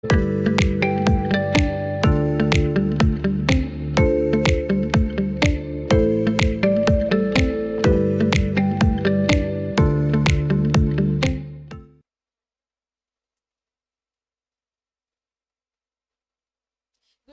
Good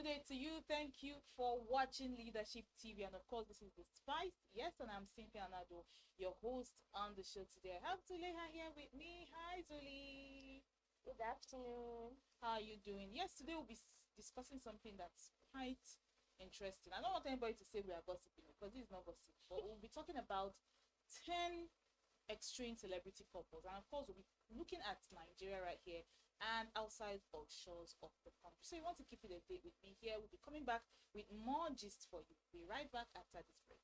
day to you. Thank you for watching Leadership TV. And of course, this is The Spice. Yes, and I'm Cynthia Anado, your host on the show today. I have Zuleha here with me. Hi, Zuli. Good afternoon. How are you doing? Yes, today we'll be discussing something that's quite interesting. I don't want anybody to say we are gossiping because this is not gossip, but we'll be talking about 10 extreme celebrity couples. And of course, we'll be looking at Nigeria right here and outside of shores of the country. So you want to keep it a date with me here. We'll be coming back with more gist for you. We'll be right back after this break.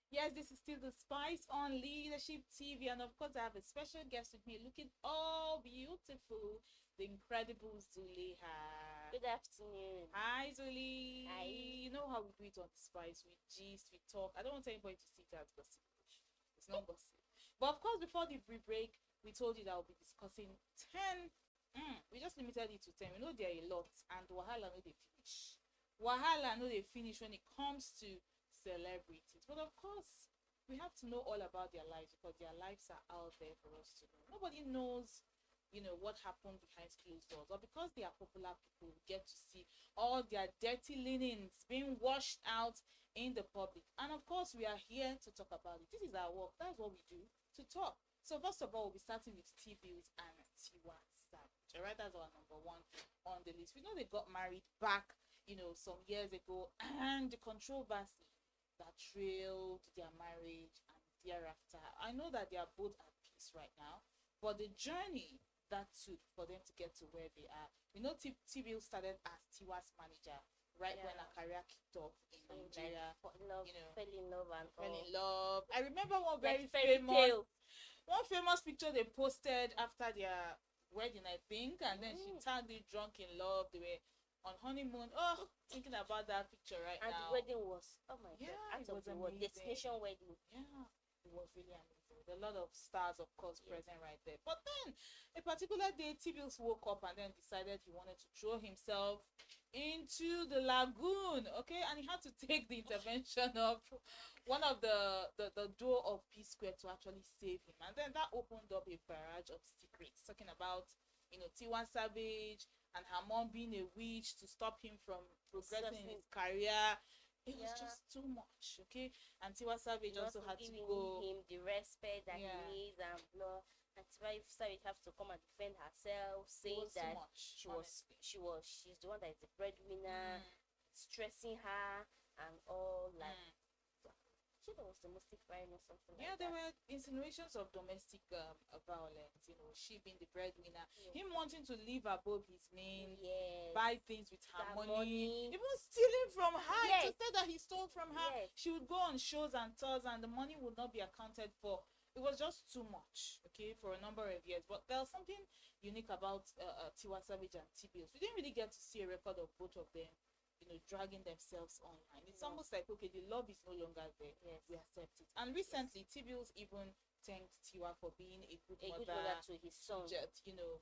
Yes, this is still The Spice on Leadership TV. And of course, I have a special guest with me looking all beautiful, the incredible Zuleha. Good afternoon. Hi, Zuli. Hi. You know how we do it on The Spice. We gist, we talk. I don't want anybody to see that gossip. It's not gossip. But of course, before the break, we told you that we'll be discussing 10. We just limited it to 10. We know there are a lot. And Wahala no they finish. Wahala no they finish when it comes to celebrities. But of course, we have to know all about their lives because their lives are out there for us to know. Nobody knows, what happened behind closed doors. Or because they are popular people, we get to see all their dirty linens being washed out in the public. And of course, we are here to talk about it. This is our work. That's what we do, to talk. So first of all, we'll be starting with T-Bills and Tiwa Savage. All right, that's our number one on the list. We know they got married back, some years ago, and the controversy that trailed their marriage and thereafter. I know that they are both at peace right now, but the journey that took for them to get to where they are. T-Bill started as Tiwa's manager right when her career kicked off in Nigeria. Fell in love and Fell in all. love. I remember one very Like fairy famous tale. one famous picture they posted after their wedding, I think, and then she tagged it drunk in love. They were on honeymoon. Oh, thinking about that picture right And now. the wedding was, oh my Yeah, god, it out was of the world. amazing. Destination wedding. Yeah, it was really amazing. There are a lot of stars, of course, present right there. But then, a particular day, T-Bills woke up and then decided he wanted to throw himself into the lagoon, okay? And he had to take the intervention of one of the duo of P-Square to actually save him. And then that opened up a barrage of secrets, talking about, Tiwa Savage and her mom being a witch to stop him from progressing in his career. It was just too much, okay? And Tiwa Savage also had to go. Him the respect that Yeah. he needs and blah. And Tiwa Savage have to come and defend herself, It saying was too that much, honestly. she's the one that is the breadwinner, stressing her and all like. She was domestic violence or something Yeah, like there that. were insinuations of domestic violence, she being the breadwinner, him wanting to live above his means, Yes. buy things with her That money, money. even stealing from her. Yes. To say that he stole from her, Yes. she would go on shows and tours and the money would not be accounted for. It was just too much, okay, for a number of years. But there was something unique about Tiwa Savage and T-Bills. We didn't really get to see a record of both of them, dragging themselves online. It's almost like, okay, the love is no longer there. Yes. We accept it. And recently, T-Bills even thanked Tiwa for being a good A good mother, mother to his son. to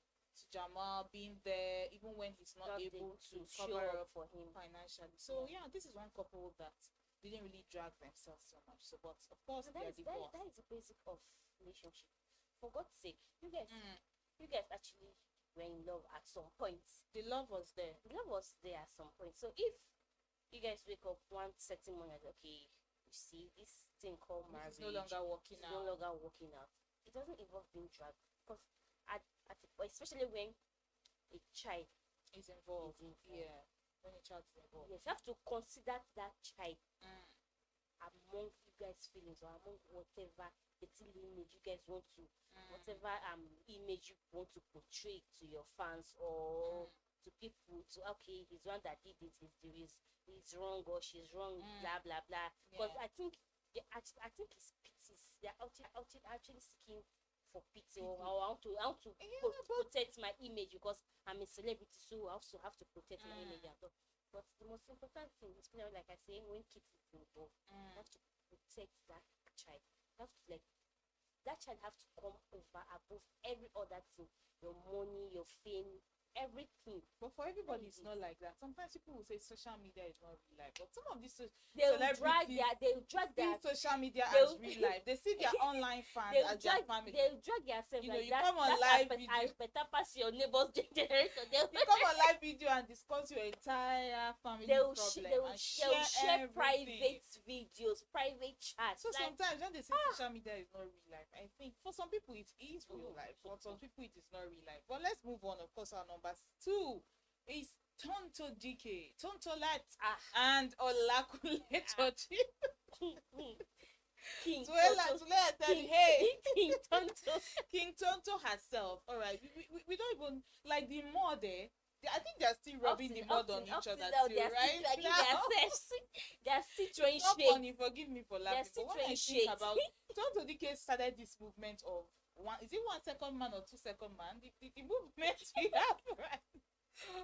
Jamal, being there even when he's not able to show cover up up for him. financially. So yeah, this is one couple that didn't really drag themselves so much. So, but of course, And they are divorced. that is the basic of relationship. For God's sake, you guys, you guys actually were in love at some point. The love was there. The love was there at some point. So if you guys wake up one certain morning, okay, you see this thing called marriage It's no longer working is out. no longer working out. It doesn't involve being dragged because especially when a child It's involved. is involved. Yeah. When a child is involved. Yes, you have to consider that child Mm. among you guys' feelings or among whatever little image you guys want to, whatever image you want to portray to your fans or to people. To okay, he's one that did it. He's wrong or she's wrong. Blah blah blah. Because Yeah. I think it's pities. They're actually seeking for pity or I want to Yeah, but protect my image because I'm a celebrity, so I also have to protect my image and all. But the most important thing, especially like I say, when kids is involved, you have to protect that child. You have to that child have to come over above every other thing. Your money, your fame, everything. But for everybody, it's not like that. Sometimes people will say social media is not real life, but some of these They'll drag see their social media they'll- as real life. They see their online fans they'll as their drag family. they'll drag yourself You know, like you that. come on That live I video. better pass your neighbor's generator. You come on live video and discuss your entire family They'll problem and share everything. private videos, private chats. So like, sometimes when they say social media is not real life, I think for some people it is real life. For some people it is not real life. But let's move on. Of course, our number 2 is Tonto DK, Tontolet, and Olakule Chochi. King Tuela Tonto, said, King- hey, King Tonto. King Tonto herself. All right, we don't even like the mud there. I think they're still rubbing the mud on each other too, right? They're still throwing It's not shade. funny. Forgive me for laughing, still but when I throwing think shades. about Tonto DK started this movement of is it 1 second man or 2 second man? The movement we have, right?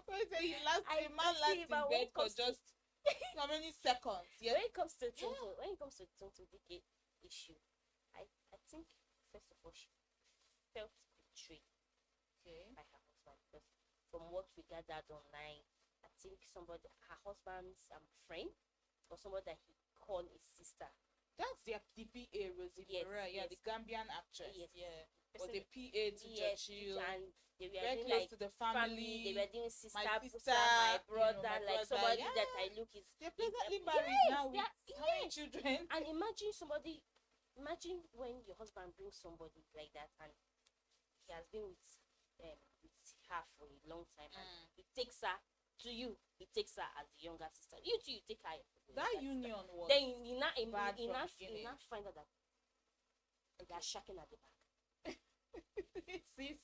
When say a man lasts in bed for just how many seconds? Yeah. When it comes to Tonto DK issue, I think first of all she felt betrayed Okay. by her husband because from what we gathered online, I think her husband's friend or somebody that he called a sister. That's the PA Rosie Yes, Ferrer, yeah, yes. the Gambian actress. Yes. Yeah. Person- Or the PA to Churchill. and they were Very doing close like to the family. They family. were doing sister, my brother, my like brother, somebody yeah. that I look is. They're presently Yes, married now with they are- how many yes. children? And imagine when your husband brings somebody like that and he has been with her for a long time and he takes her to you. He takes her as the younger sister. You too, you take her. as the That younger sister. union was Then you now bad from the beginning. find out that they are shaking at the back. It's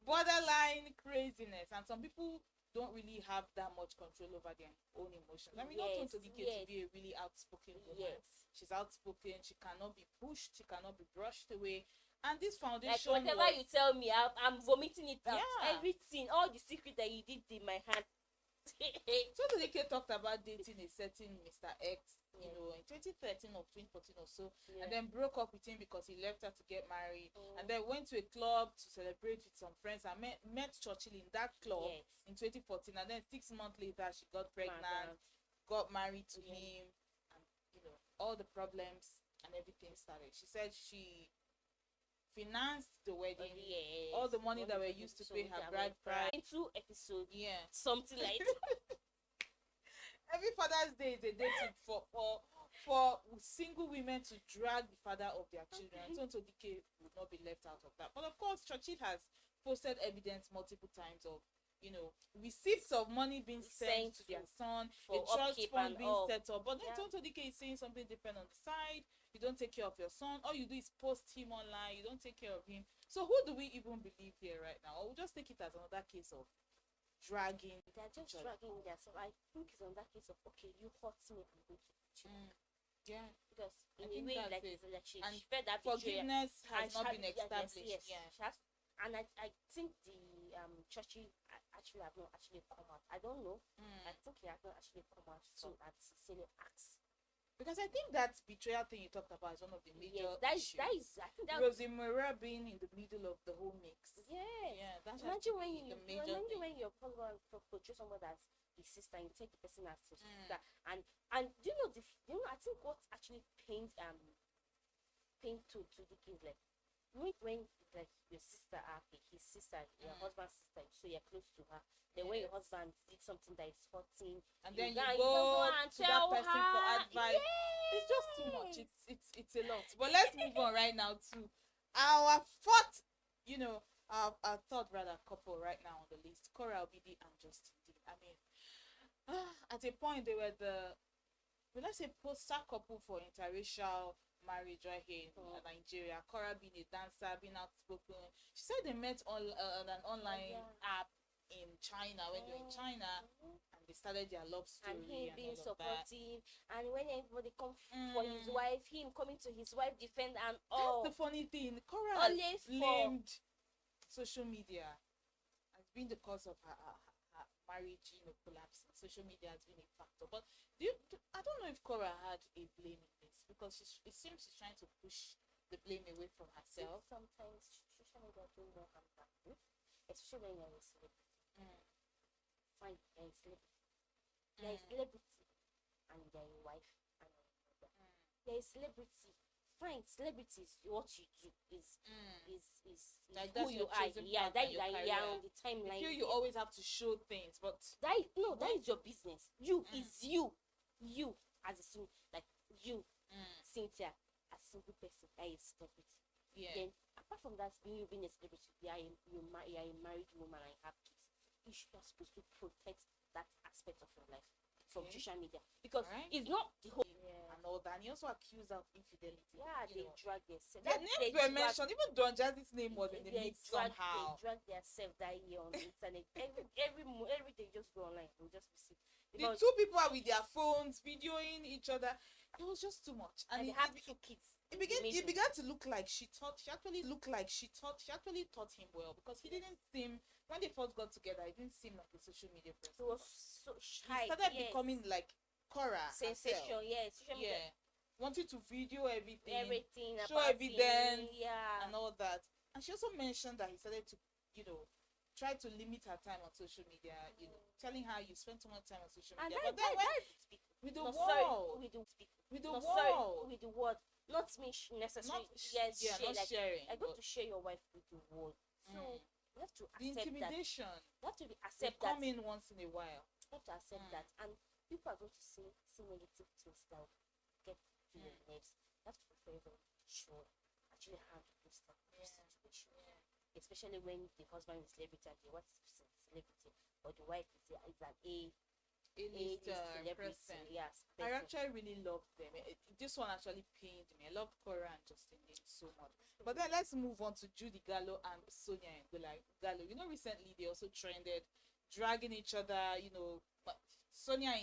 borderline craziness, and some people don't really have that much control over their own emotions. I mean, not Yes, to DK to yes. be a really outspoken woman. Yes. She's outspoken. She cannot be pushed. She cannot be brushed away. And this Like foundation whatever was, you tell me, I'm vomiting it out. Yeah. Everything, all the secret that you did in my hand. so the DK talked about dating a certain Mr. X, you Yeah. know, in 2013 or 2014 or so, Yeah. and then broke up with him because he left her to get married, Mm. and then went to a club to celebrate with some friends and met Churchill in that club Yes. in 2014, and then 6 months later she got pregnant, Madam. got married to Yeah. him, and all the problems and everything started. She said she financed the wedding, Yes. all the money that were used to pay her bride price. In 2 episodes, Yeah. something like that. Every Father's Day is a day for single women to drag the father of their children. Okay. So DK would not be left out of that. But of course, Churchill has posted evidence multiple times of receipts of money being sent to their son, for a trust upkeep fund and being all. set up. But then Yeah. Tonto DK is saying something different on the side. You don't take care of your son. All you do is post him online. You don't take care of him. So who do we even believe here right now? Or we'll just take it as another case of dragging. They're just Sure. dragging their self. I think it's on that case of okay, you hurt me, I'm going to hurt you. Yeah. Because I in a think way, that's like, it. like she And felt that betrayal. Forgiveness has And not she been had- yes, established. yes. Yeah. She has, and I think the Churchill actually have not actually come out. I don't know. I think he has not actually come out So- and sincerely asked. Because I think that betrayal thing you talked about is one of the major Yes, that issues. is I think that Rosie Mura being in the middle of the whole mix. yes. Yeah, that's Imagine when the you major imagine thing. when your husband portray somebody as his sister and you take the person as your Mm. sister and do you know I think what actually pains to the kids like when like your sister, okay, his sister, your husband's sister, so you're close to her. Then when your husband did something that is hurting, And then you go go and to that tell person for her. advice. It's just too much. Yes. It's a lot. But let's move on right now to our fourth, our third rather couple right now on the list. Cora Obidi and Justin D. I mean, at a point they were let's say poster couple for interracial marriage right here in Nigeria. Cora being a dancer, being outspoken. She said they met on an online app in China when they were in China, and they started their love story. And him being all of supportive, and when everybody come for his wife, him coming to his wife defend and That's the funny thing. Cora always has blamed social media as being the cause of her marriage, collapsing. Social media has been a factor. But I don't know if Cora had a blame in this, because it seems she's trying to push the blame away from herself. Sometimes social media do more harm than good, especially when you're a celebrity. Fine, you're a celebrity. You're a celebrity, and you're a wife, and you're a mother. You're a celebrity. Fine, celebrities, what you do is like who you are. Yeah, that you are on the timeline. You always have to show things, but that is your business. You is you as a single, like you, Cynthia, as a single person, that is celebrity. Yeah. Then apart from that, you being a celebrity, you are a married woman and you have kids. You are supposed to protect that aspect of your life from social media, because it's not the whole. And all that. And he also accused her of infidelity. Yeah, they drag themselves. Their names were mentioned. Even Don Jazzy's name was in the mix somehow. They drag themselves that year on the internet. Every day, just go online and just see. The two people are with their phones videoing each other. It was just too much. And they have 2 kids. It began to look like she actually taught him well, because he didn't seem, when they first got together, he didn't seem like a social media person. He was so shy. He started becoming like Cora. Sensation, yes. Wanted to video everything, show evidence, and all that. And she also mentioned that he started to, try to limit her time on social media, telling her you spend too much time on social media. And but then with the world, not me necessarily. Not sharing. I got to share your wife with the world. So you have to accept the intimidation. You have to accept that. Come in once in a while. You have to accept that, and people are going to say negative things that will get to your nerves. You have to be very, very sure actually handle those type of situation. Especially when the husband is celebrity and the wife is celebrity, or the wife is an celebrity. Yes, I actually really loved them. This one actually pained me. I loved Cora and Justin so much. But then let's move on to Judy Gallo and Sonia Gallo. Recently they also trended dragging each other. But Sonia,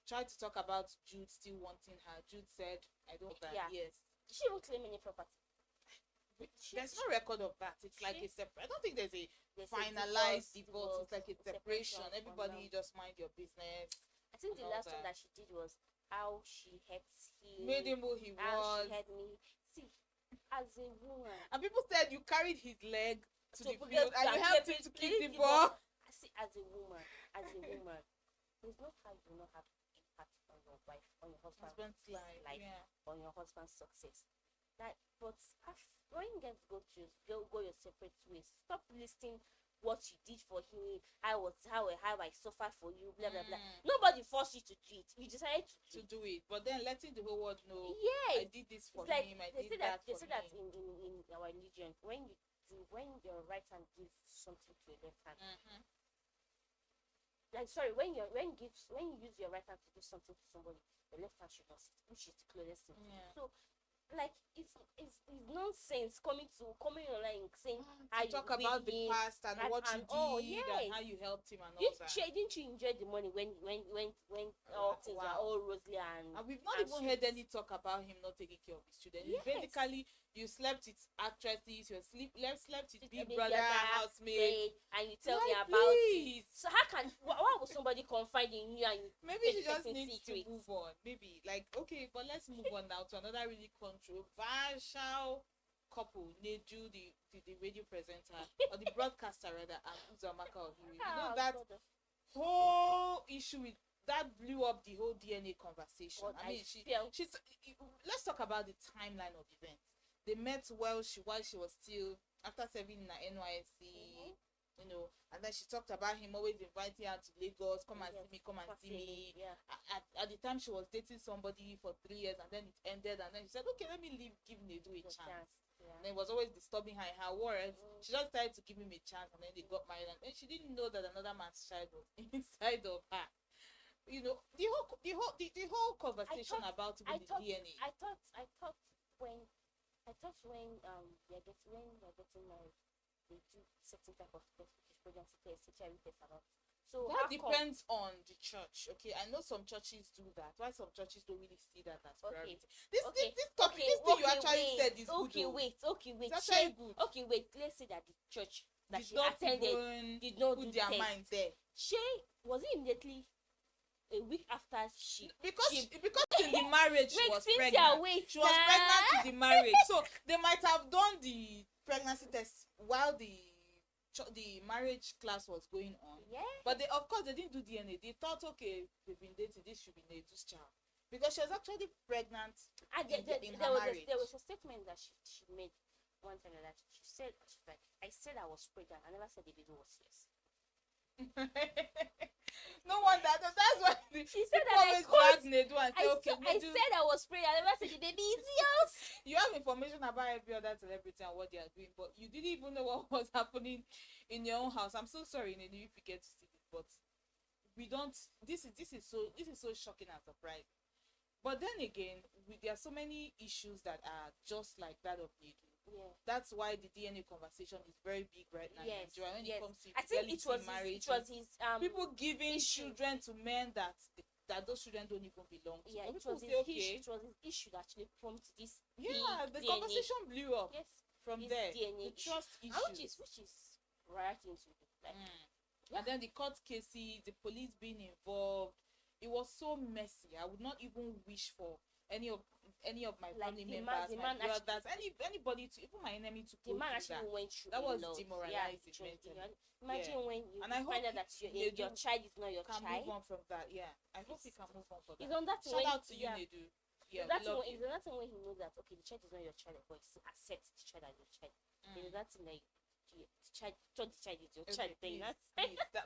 tried to talk about Jude still wanting her. Jude said, "I don't know that." Yes. Did she even claim any property? There's no record of that. It's like a separate. I don't think there's a finalized divorce. It's like a separation. Everybody just mind your business. I think the last one that she did was how she helped him. Made him who he was. How she helped me. See, as a woman. And people said you carried his leg to the field and you helped him to kick the ball. I see, as a woman, there's no how you will not have impact on your wife, on your husband's life, on your husband's success. But when you guys go your separate ways, stop listing what you did for him, how I suffered for you, blah blah blah. Nobody forced you to do it. You decided to do it. But then letting the whole world know, I did this for him. They say that in our religion, when your right hand gives something to your left hand. When you use your right hand to do something to somebody, the left hand should not sit, which is the closest thing. So it's nonsense coming online saying how you talk about the past and what you did and how you helped him and all that. Didn't you enjoy the money when all things are all rosy and we've not even heard any talk about him not taking care of his children? Basically, you slept with actresses, you slept with Big Brother housemates, and you tell me about it. So why would somebody confide in you and maybe she just needs to move on? Maybe okay, but let's move on now to another really controversial couple, Neju, the radio presenter or the broadcaster rather, and Uzamaka Ohiri. That whole issue with that blew up the whole DNA conversation. Let's talk about the timeline of events. they met while she was still after serving in her NYSC, you know, and then she talked about him always inviting her to Lagos, come and see me, come and see me. Yeah. At the time she was dating somebody for 3 years, and then it ended, and then she said, okay, let me give Nedu a chance. Yeah. And it was always disturbing her in her words. She just decided to give him a chance, and then they got married, and then she didn't know that another man's child was inside of her. You know, the whole conversation about the DNA. I thought when you're getting married, they do certain type of test, which is pregnancy test, HIV test, and all. So that depends on the church. Okay, I know some churches do that. Why some churches don't really see that as priority. This thing you actually said is good. Okay, wait. It's actually good. Okay, wait. Let's say that the church that did she not attended did not put do their test. mind there. She was it immediately a week after because in the marriage she was pregnant. She was nah. pregnant in the marriage, so they might have done the pregnancy test while the marriage class was going on. Yeah. But of course they didn't do DNA. They thought, okay, they've been dating, this should be Nedu's child, because she was actually pregnant in her marriage. There was a statement that she made one time that she's like, I said I was pregnant. I never said the baby was yours. No wonder. That's why she said that always drag Nedu and say, okay, I said I was pregnant. I never said the baby is yours. You have information about every other celebrity and what they are doing, but you didn't even know what was happening in your own house. I'm so sorry, Nedu, if you get to see this, but we don't. This is so shocking and surprising. But then again, there are so many issues that are just like that of Nedu. Yeah. That's why the DNA conversation is very big right now. Yes. When it comes to marriage, it was his people giving issue. children to men that those children don't even belong to. Yeah, it was his issue that actually prompted this. Yeah, the DNA. Conversation blew up. Yes. From there, DNA the trust issue, which is right into like. And then the court cases, the police being involved. It was so messy. I would not even wish for any of my family members, my brothers, anybody to, even my enemy to go through that. Went through that was demoralizing. Imagine when you find out that your child is not your child. Move on from that. Yeah, I hope he can move on from that. It's on that Shout out to you, Nedu. Yeah, that's when he knows that okay, the child is not your child, but he still accepts the child as your child. That's like the child is your child. Please,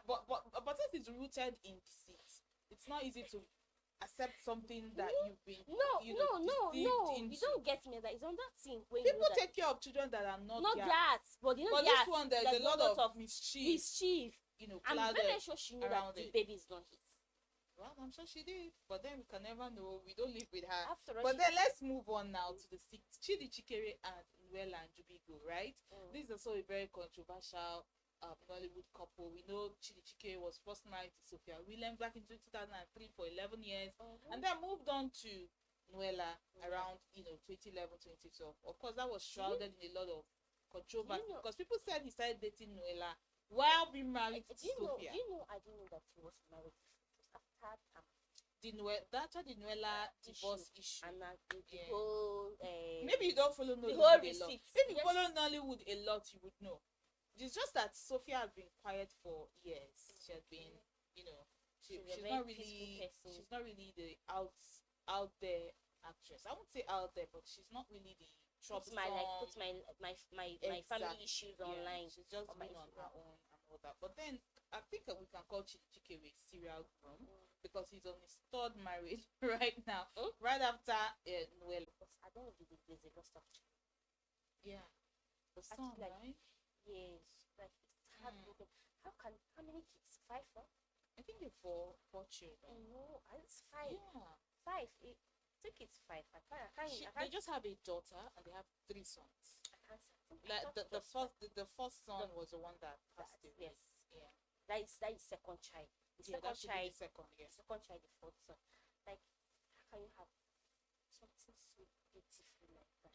but since it's rooted in deceit, it's not easy to accept something that you've been no you don't get me. That it's on that thing when people take care of children that are not theirs, but this one there's a lot of mischief, I'm very sure she knew that the baby is not his. Well, I'm sure she did, but then we can never know. We don't live with her. But then let's move on now to the sixth. Chidi Chikere and Nuela and Jubigo, right? This is also a very controversial Nollywood couple. We know Chidi Chikere was first married to Sophia Williams back in 2003 for 11 years, and then moved on to Nuela around 2011, 2012. Of course, that was shrouded in a lot of controversy because people said he started dating Nuela while being married to Sophia. I didn't know that he was married after the Nuela divorce issue. And the whole maybe you don't follow Nollywood a lot. If you follow Nollywood a lot, you would know. It's just that Sophia has been quiet for years. She has been, she's not really the out there actress. I won't say out there, but she's not really the troublesome. Put my family issues online. She's just been on her own and all that. But then I think we can call Chikere a serial groom because he's on his third marriage right now, right after Noel. Because I don't know if there's a lot of yeah, the son, right? Yes, like it's heartbroken. How many kids? 5, huh? I think they're four children. No, it's 5. Yeah. 5. I think it's 5. They just have a daughter and they have 3 sons. Like the first son was the one that passed away. Yes. Yeah. That is second child. The second child, the fourth son. Like, how can you have something so beautiful like that?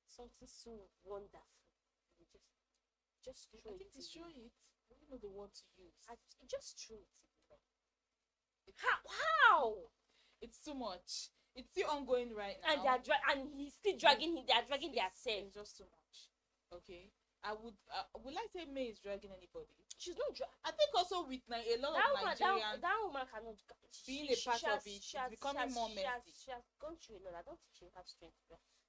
Something so wonderful. Just throw I think destroy it. I don't know the word to use. Just throw it. How? It's too much. It's still ongoing right now. And he's still dragging him. They are dragging themselves. It's just too much. Okay. I would I say May is dragging anybody? She's not I think also with a lot of Nigerians. That woman cannot being a part of it. She's becoming more messy. She has gone through a lot. I don't think she has strength.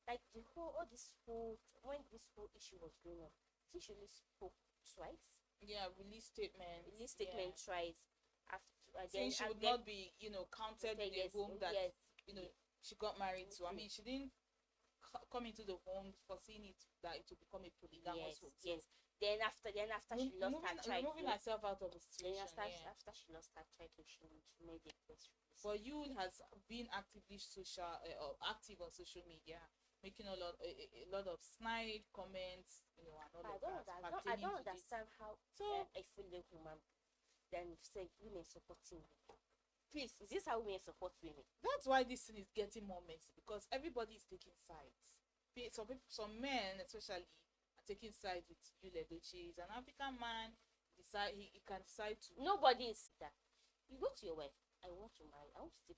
like the whole all this whole when this whole issue was going on, she only spoke twice. Yeah, release statement. Release statement twice. After Saying she would not be, counted in a yes, home that yes, she got married to. I mean, she didn't come into the home foreseeing it that it would become a polygamous home. Yes. Then after she lost her child, removing herself out of the situation. After she lost her child, she made a press release. For you, has been actively active on social media, making a lot of snide comments, and all of that. I don't understand how a fully woman then say women supporting women. Please, is this how women support women? That's why this thing is getting more messy, because everybody is taking sides. Some men especially are taking sides with Yul Edochie. He's an African man. He can decide to. Nobody is that. You go to your wife. I want to marry. I want to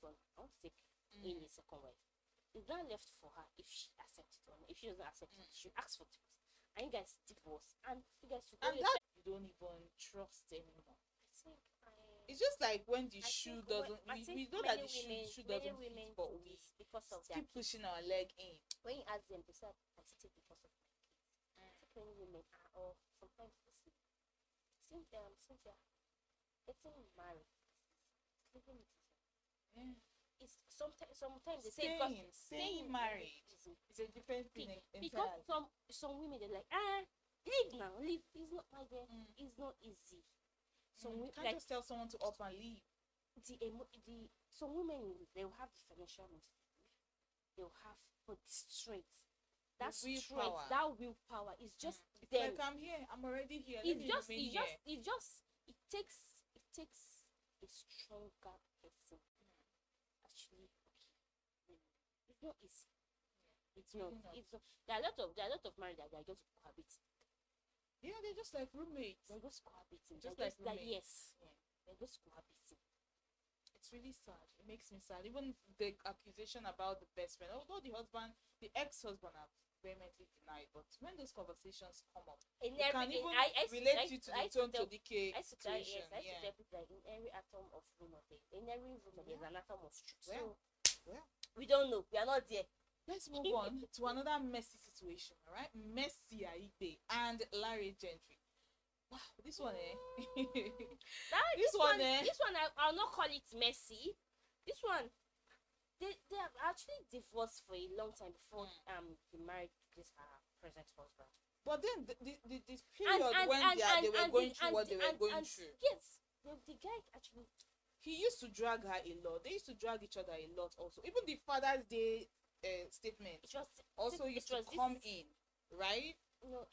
take in a second wife. It's not left for her if she accepts it or not. If she doesn't accept it, she should ask for divorce. And you guys divorce, and you guys should. And that you don't even trust anymore. It's just like when the shoe doesn't. We know that the shoe doesn't fit, but we because of keep pushing our leg in. When you ask them, they say, "I stay because of my kids." Many women are, or sometimes they say, Cynthia, getting married, living with Yeah. It's sometimes they say because staying married is a different thing. Because some women they're like, leave now, leave. It's not my dear. It's not easy. You can't just tell someone to up and leave. Some women, they will have the financial motivation. They will have the strength. That strength, that willpower is just it's them. like I'm here. I'm already here. It takes a stronger person. Actually, it's not easy. It's not. There are a lot of married that they are just cohabiting. Yeah, they're just like roommates. They're just cohabiting. Just like roommates. Yes. Yeah. They're just cohabiting. It's really sad. It makes me sad. Even the accusation about the best friend, although the ex-husband have vehemently denied, but when those conversations come up, it can even relate you to the Tone to Decay situation. I tell people like in every atom of rumor, there's an atom of truth. Well, we don't know. We are not there. Let's move on to another messy situation, all right? Mercy Aigbe and Larry Gentry. Wow, this one, This one, I'll not call it messy. This one, they have actually divorced for a long time before he married this present husband. But then this period when they were going through what they were going through. Yes, the guy actually. He used to drag her a lot. They used to drag each other a lot also. Even the Father's Day statement used to come in, right? No,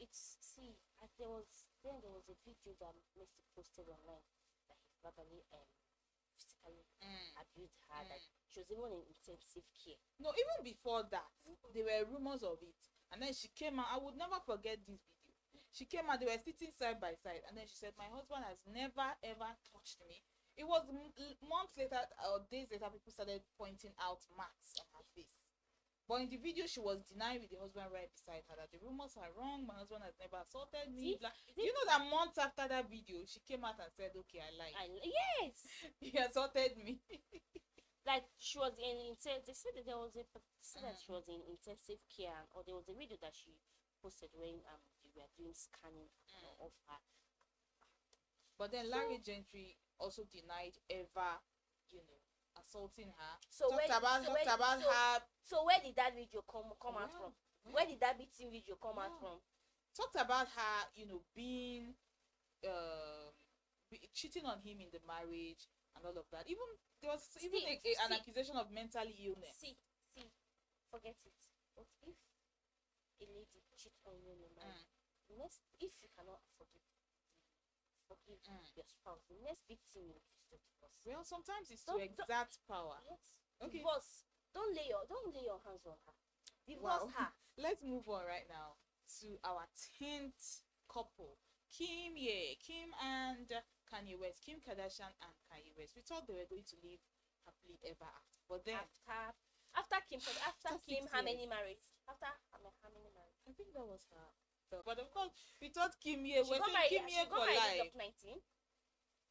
there was a video that Mr. posted online that he verbally physically abused her. That she was even in intensive care. No, even before that, there were rumors of it, and then she came out. I would never forget this video. She came out. They were sitting side by side, and then she said, "My husband has never ever touched me." It was months later or days later, people started pointing out marks on her face. But in the video, she was denying with the husband right beside her that the rumors are wrong. My husband has never assaulted me. You know that months after that video, she came out and said, "Okay, I lied." Yes, he assaulted me. Like she was in they said that there was that she was in intensive care, or there was a video that she posted when they were doing scanning of her. But then Larry Gentry also denied ever, assaulting her. So where did that video come out from? Where did that beating video come out from? Talked about her, being cheating on him in the marriage and all of that. Even there was an accusation of mental illness. See, forget it. But if a lady cheats on you in the marriage, if you cannot forgive your spouse, the next big thing is to divorce. Well, sometimes it's to exert power. Yes. Okay. Divorce. Don't lay your hands on her. Divorce her. Let's move on right now to our 10th couple, Kim and Kanye West. Kim Kardashian and Kanye West. We thought they were going to live happily ever after, but then after Kim, how many married? After how many married? I think that was her. But of course, we thought Kim Ye. She got married for life. 19.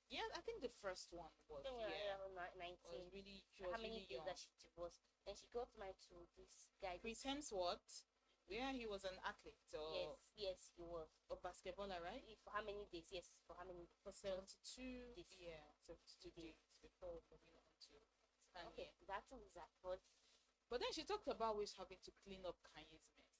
Yeah, I think the first one was Then when yeah. I was Was 19. really she How was many really days young. that she divorced? Then she got married to this guy. Chris Hemsworth, yeah, he was an athlete Yes, he was. or basketballer, right? For how many days? Yes, for how many For 72, days? yeah, 72 days before moving on to Okay, Kanye. that one is that. But then she talked about always having to clean up Kanye's mess.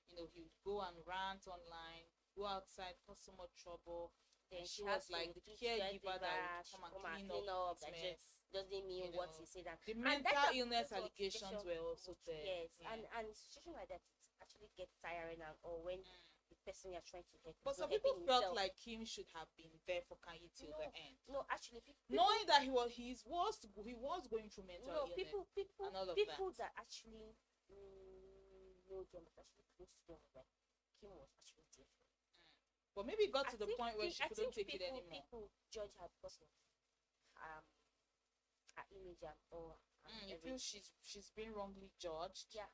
You know, he would go and rant online, go outside, cause so much trouble. Then And she has was like to the do caregiver that would she come and clean up his that mess. just doesn't mean You what know, he said. the And mental that illness sort of allegations situation were also there. Yes, Yeah. and a situation like that it actually gets tiring, and or when the person you're trying to help But is not some people helping felt himself. like Kim should have been there for Kanye till No, the end. No, actually, people, Knowing that he was going through mental no, illness people, and all of people that. that actually know them, that actually close to them, like Kim was actually there. But maybe it got to the think point where pe- she I couldn't think take it anymore. people judge her because of um her image and all. You feel she's been wrongly judged. Yeah,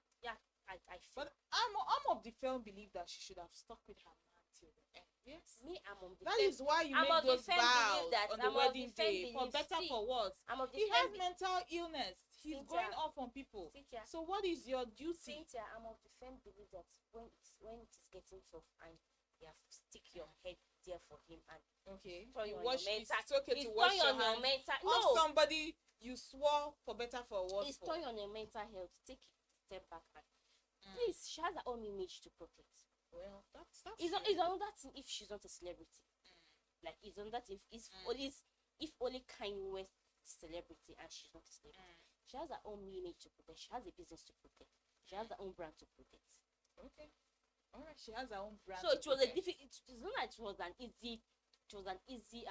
I feel. But I'm of the firm belief that she should have stuck with her man till the end. Yes. Me, I'm on the That firm- is why you I'm make of the those firm belief vows that- on the I'm of the wedding firm day, for belief- better see, for worse. I'm of the He firm has be- mental illness. He's Cynthia, going off on people. Cynthia, So what is your duty? Cynthia, I'm of the firm belief that when it is getting tough and you have to stick your head there for him and Okay. turn You on wash. your It's mental. okay to It's wash turn your on your hands mental. off No, somebody you swore for better for worse it's for. turn on your mental health. Take a step back and please, she has her own image to protect. Well, that's It's true. another thing if she's not a celebrity. Like it's another thing if only Kanye West is celebrity and she's not a celebrity. She has her own image to protect. She has a business to protect. She has her own brand to protect. Okay. All right. She has her own brand. So to it was a protect. difficult. It's not like it was an easy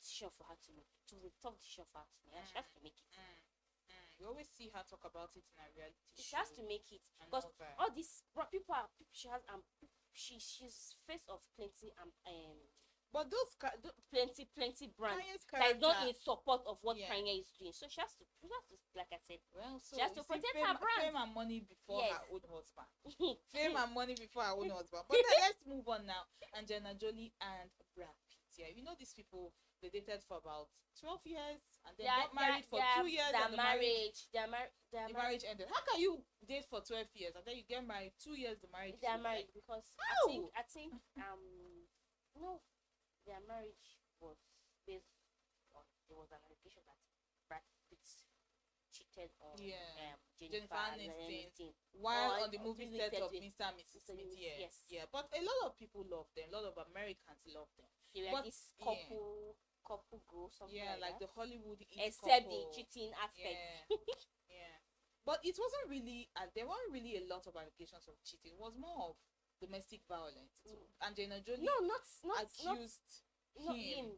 decision for her to make. It was a tough decision for her to make. And she has to make it. You always see her talk about it in a reality She show. has to make it and because all that. all these people are she has she's face of plenty But those plenty brands Kanye's that is not character. in support of what Yeah. Kanye is doing. So she has to, like I said, Well, so she has to you see, protect fame, her brand. fame and money before Yes. her own husband. Fame and money before her own husband. But then let's move on now. Angelina Jolie and Brad Pitt. Yeah, you know these people. They dated for about 12 years and then got married for 2 years. Their And the marriage ended. How can you date for 12 years and then you get married 2 years? The marriage. they're is married like, because How? I think no, their marriage was based on there was an allegation that Brad Pitt cheated on Jennifer Aniston. While Or on the movie visited set of with Mr. and Mrs. Mr. and Smith, Mrs. yeah, Yes. yeah. But a lot of people love them. A lot of Americans love them. They were But, this couple go something Yeah, like that. the Hollywood Except the couple. cheating aspect. Yeah, yeah. But it wasn't really. There weren't really a lot of allegations of cheating. It was more of domestic violence. Angelina Jolie No, not accused him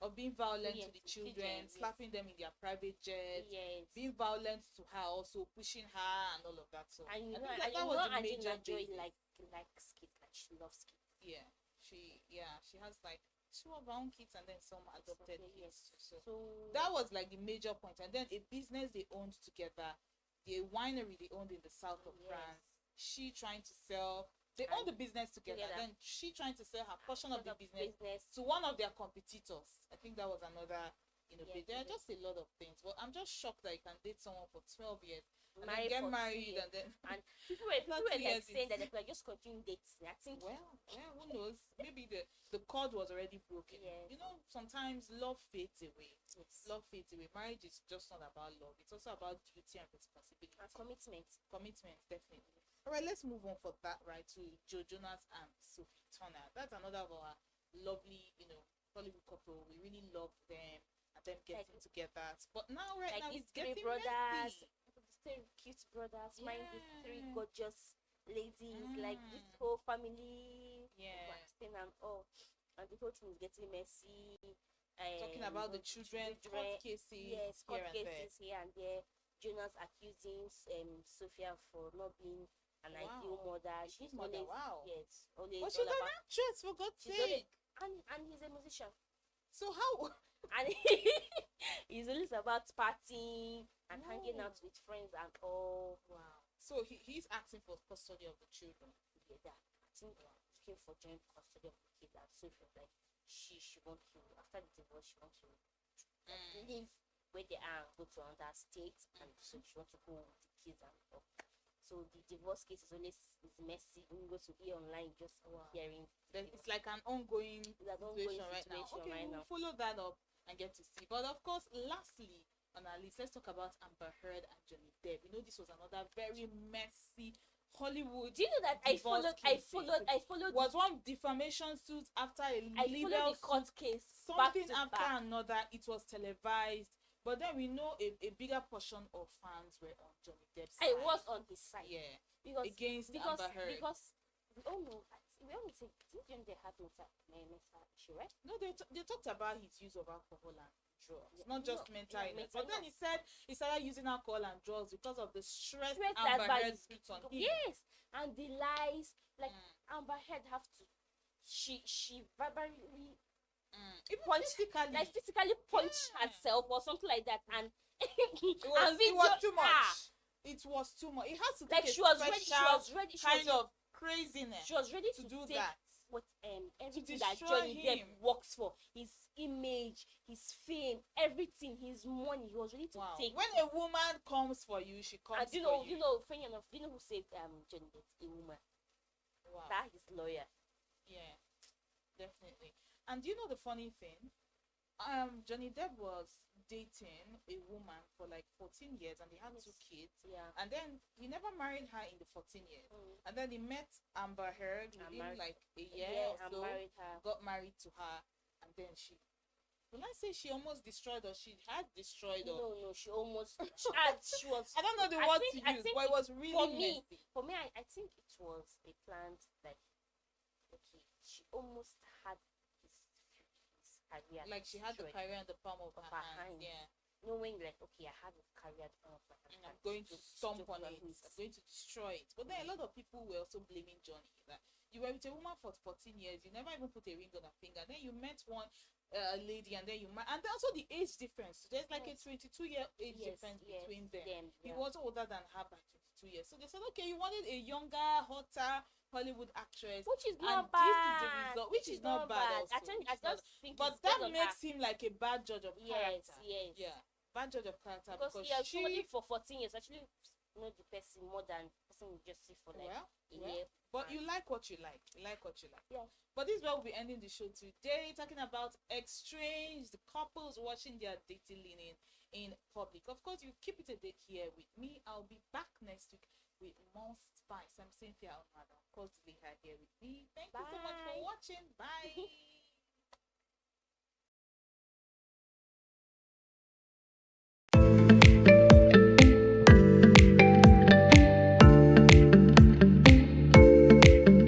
of being violent Yes, to the to children, children, yes. slapping them in their private jets, yes. being violent to her, also pushing her and all of that. So And you I know, think that and was the Angelina major Jolie basis. like skits, like she loves skits. Yeah, she has like 2 of her own kids and then some adopted kids. Yes. So that was like the major point. And then a business they owned together, the winery they owned in the south of Yes. France. She trying to sell. They own the business together. together. Then she trying to sell her portion of the business business. to one of their competitors. I think that was another. Yes, There are yes. just a lot of things. But I'm just shocked that you can date someone for 12 years and Married then get for 2 married years. and then. And people were Not 2 like years, saying that it's- they could just continue dating. I think Well, who knows? Maybe the cord was already broken. Yes. You know, sometimes love fades away. yes. Love fades away. Marriage is just not about love. It's also about duty and responsibility. And commitment. Commitment, definitely. All right, let's move on for that, right, to Joe Jonas and Sophie Turner. That's another of our lovely, Hollywood couple. We really love them and them getting together. But now, right Like now, these it's three getting brothers, messy. these 3 cute brothers, marrying these 3 Yeah. gorgeous ladies, like this whole family. Yeah. Waxing and all. And the whole thing is getting messy. Talking about the children, court cases Yes, here court and there. cases here and there. Jonas accusing Sophia for not being an Wow. ideal mother. Ideal She's mother, always wow. yes, always But she's all an about actress, for God's she's always, sake. and he's a musician. So how? And he's always about partying and hanging out with friends and all. Wow. So he's asking for custody of the children. Yeah, I think looking for joint custody of the kid, and so she was like, she want to, after the divorce, she want to leave where they are and go to another state, and so she want to go with the kids and stuff. So the divorce case is always messy. When you go to online, just hearing. It's like an ongoing ongoing situation right now. situation Okay, right we'll now. follow that up and get to see. But of course, lastly on our list, let's talk about Amber Heard and Johnny Depp. You know, this was another very messy Hollywood. Do you know that I followed was one defamation suit after a followed the court case something back to after back. another. It was televised, but then we know a bigger portion of fans were on Johnny Depp's side. I was on his side. Yeah, because Amber Heard. Because we all know say Johnny Depp had mental issue, right? No, they talked about his use of alcohol and drugs, not just mental illness. mental But then he said he started using alcohol and drugs because of the stress that Amber Heard put on him. Yes, and the lies, like Amber Heard have to, she verbally even physically punch herself or something like that, and it was too much. It was too much. It has to take she was ready kind of craziness. She was ready to do take that. What everything that Johnny Depp works for, his image, his fame, everything, his money. He was ready to take. When a woman comes for you, she comes for you. Funny enough, do you know who saved Johnny Depp? A woman. Wow. That his lawyer. Yeah, definitely. And do you know the funny thing? Johnny Depp was dating a woman for like 14 years and they had 2 kids. Yeah. And then he never married her in the 14 years. And then he met Amber Heard within like a year or so. Got married to her, and then will I say she almost destroyed, or she had destroyed her? No, she almost she was. I don't know the word to use, but it was really messy. For me, I think it was a planned, like, okay, she almost had his career. Like she had the career in the palm of her hand. Yeah. Knowing like, okay, I have a career in the palm of my hand. I'm going to stomp on it. I'm going to destroy it. But then a lot of people were also blaming Johnny. That you were with a woman for 14 years, you never even put a ring on her finger. Then you met one lady, and then and also the age difference. There's like a 22-year age difference between them. He was older than her by 22 years. So they said, okay, you wanted a younger, hotter Hollywood actress, which is not bad. This is the result, which is not bad. Also, I just think but that makes him like a bad judge of character. Yes. Yeah, bad judge of character because somebody for 14 years actually know the person more than the person you just see for like a year. But you like what you like. You like what you like. Yeah. But this is where we'll be ending the show today, talking about Estranged, the couples watching their dating in public. Of course, you keep it a date here with me. I'll be back next week with more spice. I'm Cynthia Almada. Of course, Leah here with me. Thank you so much for watching. Bye.